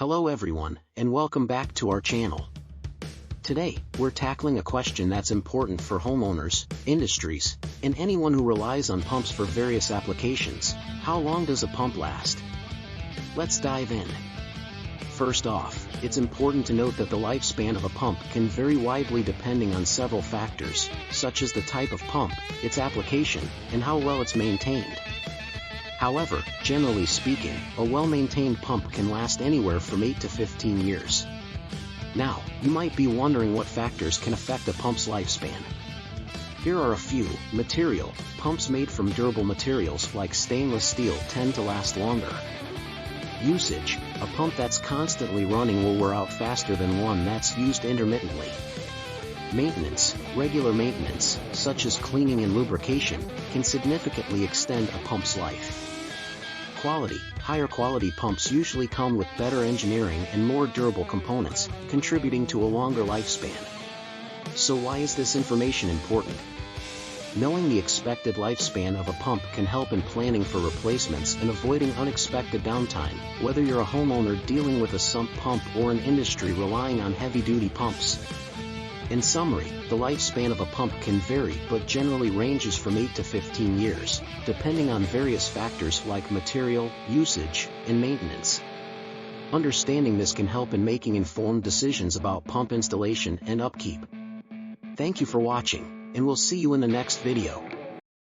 Hello everyone, and welcome back to our channel. Today, we're tackling a question that's important for homeowners, industries, and anyone who relies on pumps for various applications. How long does a pump last? Let's dive in. First off, it's important to note that the lifespan of a pump can vary widely depending on several factors, such as the type of pump, its application, and how well it's maintained. However, generally speaking, a well-maintained pump can last anywhere from 8 to 15 years. Now, you might be wondering what factors can affect a pump's lifespan. Here are a few. Material. Pumps made from durable materials like stainless steel tend to last longer. Usage. A pump that's constantly running will wear out faster than one that's used intermittently. Maintenance. Regular maintenance, such as cleaning and lubrication, can significantly extend a pump's life. Quality. Higher quality pumps usually come with better engineering and more durable components, contributing to a longer lifespan. So why is this information important? Knowing the expected lifespan of a pump can help in planning for replacements and avoiding unexpected downtime, whether you're a homeowner dealing with a sump pump or an industry relying on heavy-duty pumps. In summary, the lifespan of a pump can vary but generally ranges from 8 to 15 years, depending on various factors like material, usage, and maintenance. Understanding this can help in making informed decisions about pump installation and upkeep. Thank you for watching, and we'll see you in the next video.